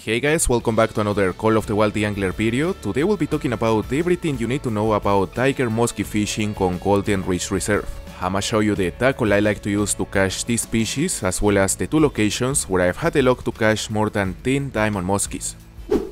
Hey guys, welcome back to another Call of the Wild theAngler video. Today we'll be talking about everything you need to know about Tiger Muskie fishing on Golden Ridge Reserve. I'ma show you the tackle I like to use to catch this species, as well as the two locations where I've had the luck to catch more than 10 Diamond Muskies.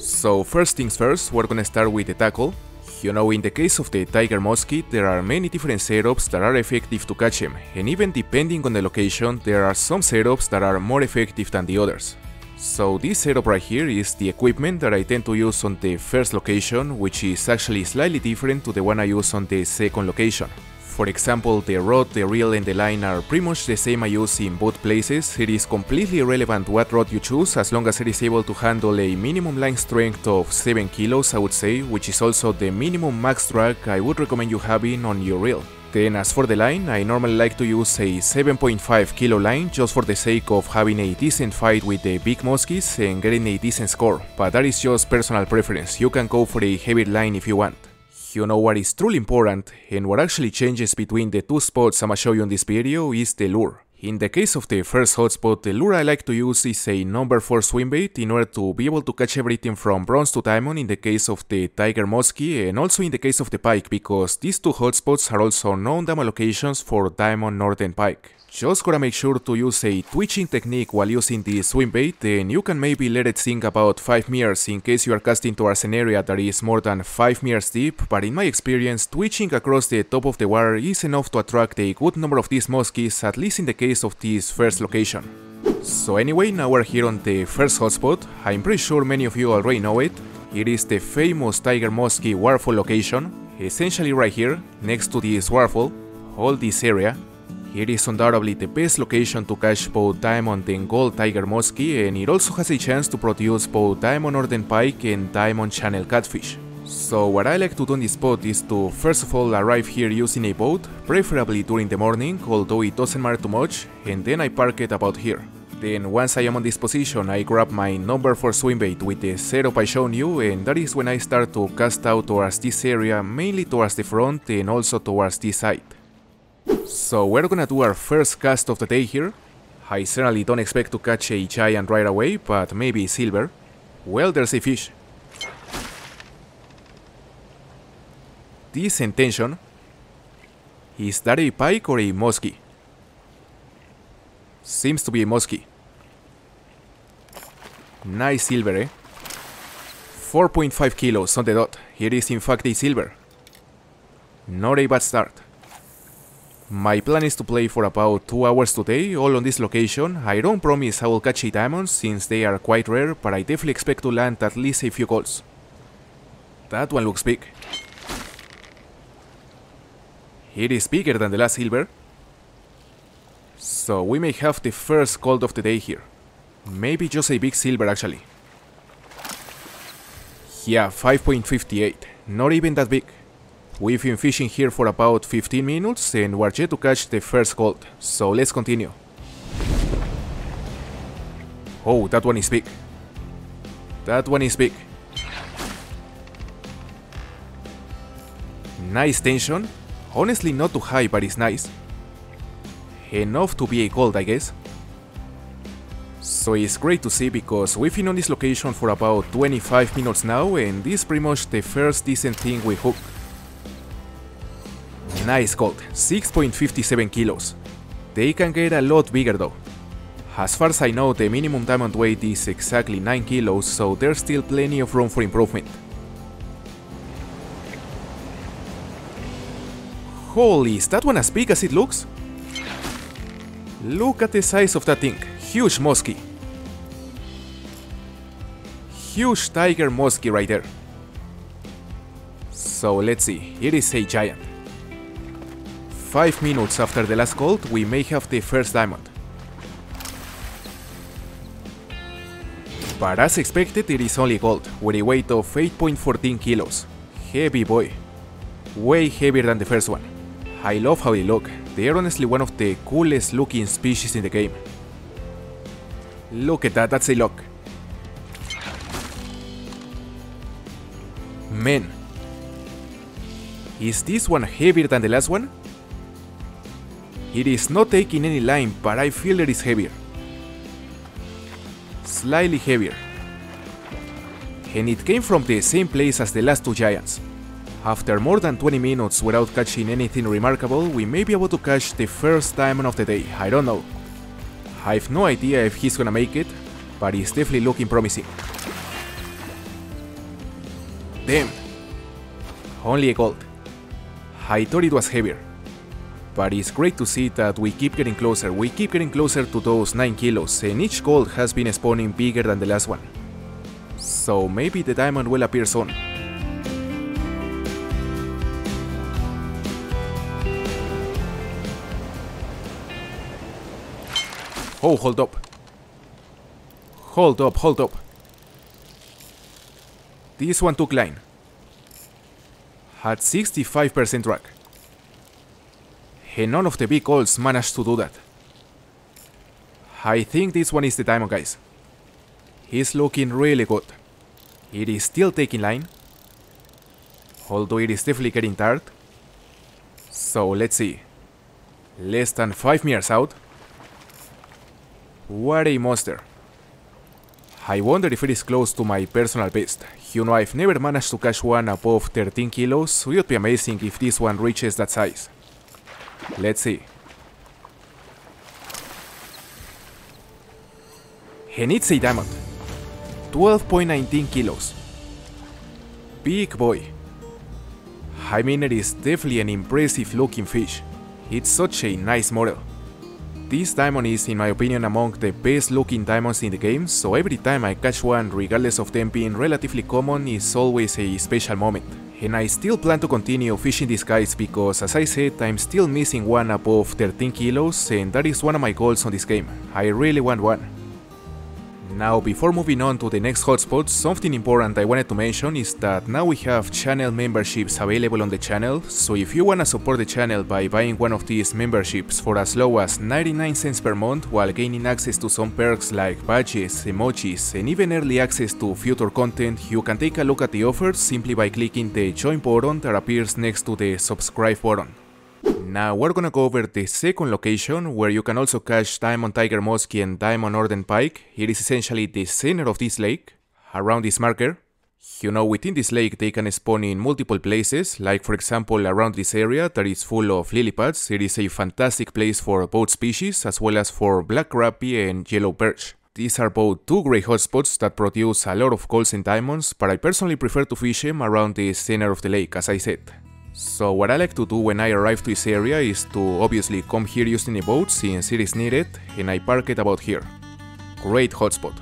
So first things first, we're gonna start with the tackle. You know, in the case of the Tiger Muskie, there are many different setups that are effective to catch him, and even depending on the location, there are some setups that are more effective than the others. So this setup right here is the equipment that I tend to use on the first location, which is actually slightly different to the one I use on the second location. For example, the rod, the reel and the line are pretty much the same I use in both places. It is completely irrelevant what rod you choose, as long as it is able to handle a minimum line strength of 7 kilos, I would say, which is also the minimum max drag I would recommend you having on your reel. Then as for the line, I normally like to use a 7.5 kilo line just for the sake of having a decent fight with the big muskies and getting a decent score, but that is just personal preference. You can go for a heavier line if you want. You know what is truly important, and what actually changes between the two spots I'ma show you in this video, is the lure. In the case of the first hotspot, the lure I like to use is a number 4 swimbait in order to be able to catch everything from bronze to diamond in the case of the Tiger Muskie, and also in the case of the pike, because these two hotspots are also known diamond locations for diamond northern pike. Just gotta make sure to use a twitching technique while using the swimbait, and you can maybe let it sink about 5 meters in case you are casting towards an area that is more than 5 meters deep, but in my experience, twitching across the top of the water is enough to attract a good number of these muskies, at least in the case of this first location. So anyway, now we're here on the first hotspot. I'm pretty sure many of you already know it. It is the famous Tiger Muskie waterfall location, essentially right here, next to this waterfall, all this area. It is undoubtedly the best location to catch both diamond and gold Tiger Muskie, and it also has a chance to produce both diamond northern pike and diamond channel catfish. So what I like to do in this spot is to first of all arrive here using a boat, preferably during the morning, although it doesn't matter too much, and then I park it about here. Then once I am on this position, I grab my number 4 swimbait with the setup I shown you, and that is when I start to cast out towards this area, mainly towards the front and also towards this side. So we're gonna do our first cast of the day here. I certainly don't expect to catch a giant right away, but maybe silver. Well, there's a fish. Decent tension. Is that a pike or a muskie? Seems to be a muskie. Nice silver, eh? 4.5 kilos on the dot. It is in fact a silver. Not a bad start. My plan is to play for about 2 hours today, all on this location. I don't promise I will catch a diamond since they are quite rare, but I definitely expect to land at least a few calls. That one looks big. It is bigger than the last silver. So we may have the first gold of the day here. Maybe just a big silver actually. Yeah, 5.58. Not even that big. We've been fishing here for about 15 minutes and we're yet to catch the first gold, so let's continue. Oh, that one is big. That one is big. Nice tension. Honestly not too high, but it's nice. Enough to be a gold, I guess. So it's great to see because we've been on this location for about 25 minutes now, and this is pretty much the first decent thing we hooked. Nice gold, 6.57 kilos. They can get a lot bigger though. As far as I know, the minimum diamond weight is exactly 9 kilos, so there's still plenty of room for improvement. Holy, is that one as big as it looks? Look at the size of that thing, huge muskie. Huge Tiger Muskie right there. So let's see, it is a giant. 5 minutes after the last gold, we may have the first diamond. But as expected, it is only gold, with a weight of 8.14 kilos. Heavy boy. Way heavier than the first one. I love how they look. They are honestly one of the coolest looking species in the game. Look at that, that's a lock. Man. Is this one heavier than the last one? It is not taking any line, but I feel it is heavier. Slightly heavier. and it came from the same place as the last two giants. After more than 20 minutes without catching anything remarkable, we may be able to catch the first diamond of the day, I don't know. I have no idea if he's gonna make it, but it's definitely looking promising. Damn! Only a gold. I thought it was heavier. But it's great to see that we keep getting closer to those 9 kilos, and each gold has been spawning bigger than the last one. So maybe the diamond will appear soon. Oh, hold up. Hold up. This one took line. Had 65% drag. And none of the big golds managed to do that. I think this one is the diamond, guys. He's looking really good. It is still taking line, although it is definitely getting tired. So let's see. Less than 5 meters out. What a monster. I wonder if it is close to my personal best. You know, I've never managed to catch one above 13 kilos, so it would be amazing if this one reaches that size. Let's see. And it's a diamond. 12.19 kilos. Big boy. I mean, it is definitely an impressive looking fish. It's such a nice model. This diamond is, in my opinion, among the best looking diamonds in the game, so every time I catch one, regardless of them being relatively common, is always a special moment. And I still plan to continue fishing these guys because, as I said, I'm still missing one above 13 kilos, and that is one of my goals on this game. I really want one. Now, before moving on to the next hotspot, something important I wanted to mention is that now we have channel memberships available on the channel, so if you wanna support the channel by buying one of these memberships for as low as 99 cents per month while gaining access to some perks like badges, emojis, and even early access to future content, you can take a look at the offers simply by clicking the join button that appears next to the subscribe button. Now we're gonna go over the second location where you can also catch Diamond Tiger Muskie and Diamond Northern Pike. It is essentially the center of this lake, around this marker. You know, within this lake they can spawn in multiple places, like for example around this area that is full of lily pads. It is a fantastic place for both species as well as for black crappie and yellow perch. These are both two great hotspots that produce a lot of golds and diamonds, but I personally prefer to fish them around the center of the lake, as I said. So what I like to do when I arrive to this area is to obviously come here using a boat since it is needed, and I park it about here. Great hotspot.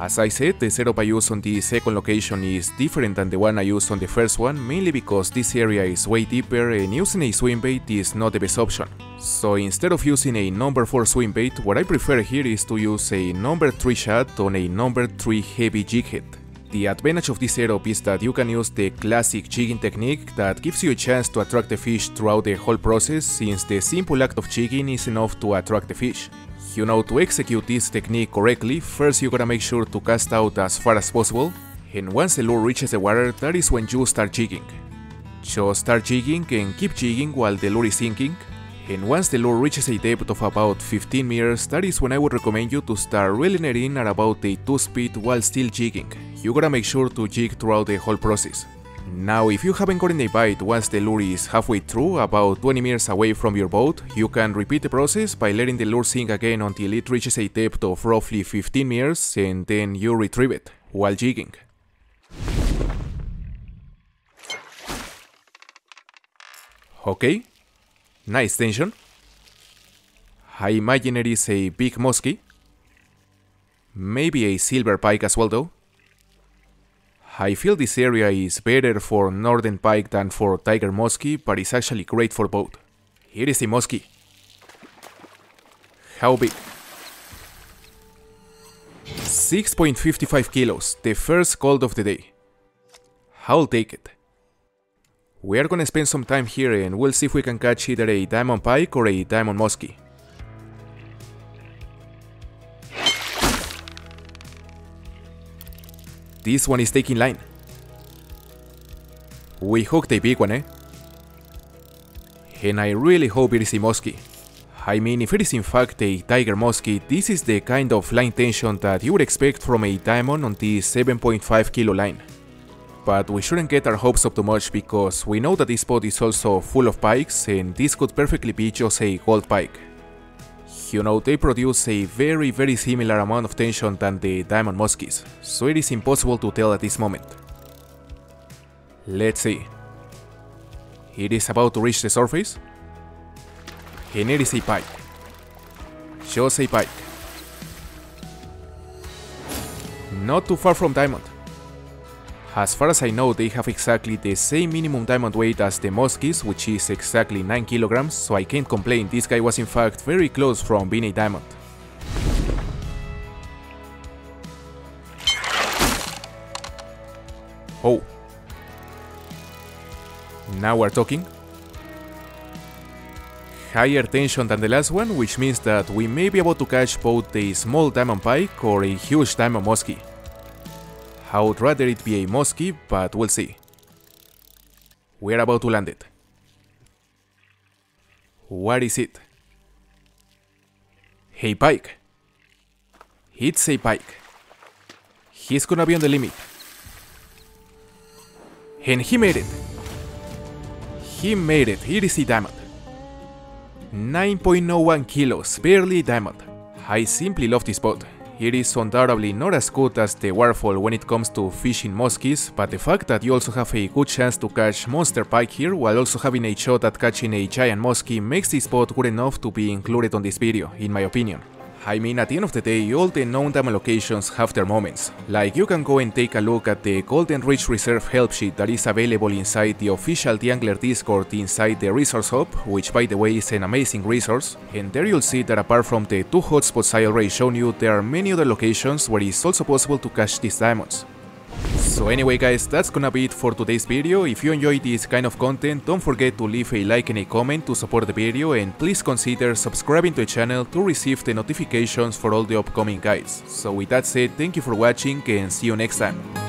As I said, the setup I use on the second location is different than the one I used on the first one, mainly because this area is way deeper and using a swim bait is not the best option. So instead of using a number 4 swim bait, what I prefer here is to use a number 3 shad on a number 3 heavy jig head. The advantage of this setup is that you can use the classic jigging technique that gives you a chance to attract the fish throughout the whole process, since the simple act of jigging is enough to attract the fish. You know, to execute this technique correctly, first you gotta make sure to cast out as far as possible, and once the lure reaches the water, that is when you start jigging. Just start jigging and keep jigging while the lure is sinking, and once the lure reaches a depth of about 15 meters, that is when I would recommend you to start reeling it in at about a 2 speed while still jigging. You gotta make sure to jig throughout the whole process. Now, if you haven't gotten a bite once the lure is halfway through, about 20 meters away from your boat, you can repeat the process by letting the lure sink again until it reaches a depth of roughly 15 meters, and then you retrieve it while jigging. Okay, nice tension. I imagine it is a big muskie. Maybe a silver pike as well though. I feel this area is better for Northern Pike than for Tiger Muskie, but it's actually great for both. Here is the muskie. How big? 6.55 kilos, the first gold of the day. I'll take it. We are gonna spend some time here and we'll see if we can catch either a Diamond Pike or a Diamond Muskie. This one is taking line. We hooked a big one, eh? And I really hope it is a muskie. I mean, if it is in fact a Tiger Muskie, this is the kind of line tension that you would expect from a diamond on the 7.5 kilo line. but we shouldn't get our hopes up too much because we know that this spot is also full of pikes and this could perfectly be just a gold pike. You know, they produce a very similar amount of tension than the Diamond Muskies, so it is impossible to tell at this moment. Let's see. It is about to reach the surface, and it is a pike. Just a pike. Not too far from Diamond. As far as I know, they have exactly the same minimum diamond weight as the Muskies, which is exactly 9 kilograms, so I can't complain. This guy was in fact very close from being a diamond. Oh. Now we're talking. Higher tension than the last one, which means that we may be able to catch both a small diamond pike or a huge diamond muskie. I would rather it be a muskie, but we'll see. We're about to land it. What is it? A pike. It's a pike. He's gonna be on the limit. And he made it. He made it. It is a diamond. 9.01 kilos, barely a diamond. I simply love this spot. It is undoubtedly not as good as the waterfall when it comes to fishing muskies, but the fact that you also have a good chance to catch monster pike here while also having a shot at catching a giant muskie makes this spot good enough to be included on this video, in my opinion. I mean, at the end of the day, all the known diamond locations have their moments. Like, you can go and take a look at the Golden Ridge Reserve help sheet that is available inside the official theAngler Discord inside the resource hub, which by the way is an amazing resource, and there you'll see that apart from the 2 hotspots I already shown you, there are many other locations where it's also possible to catch these diamonds. So anyway guys, that's gonna be it for today's video. If you enjoyed this kind of content, don't forget to leave a like and a comment to support the video, and please consider subscribing to the channel to receive the notifications for all the upcoming guides. So with that said, thank you for watching and see you next time.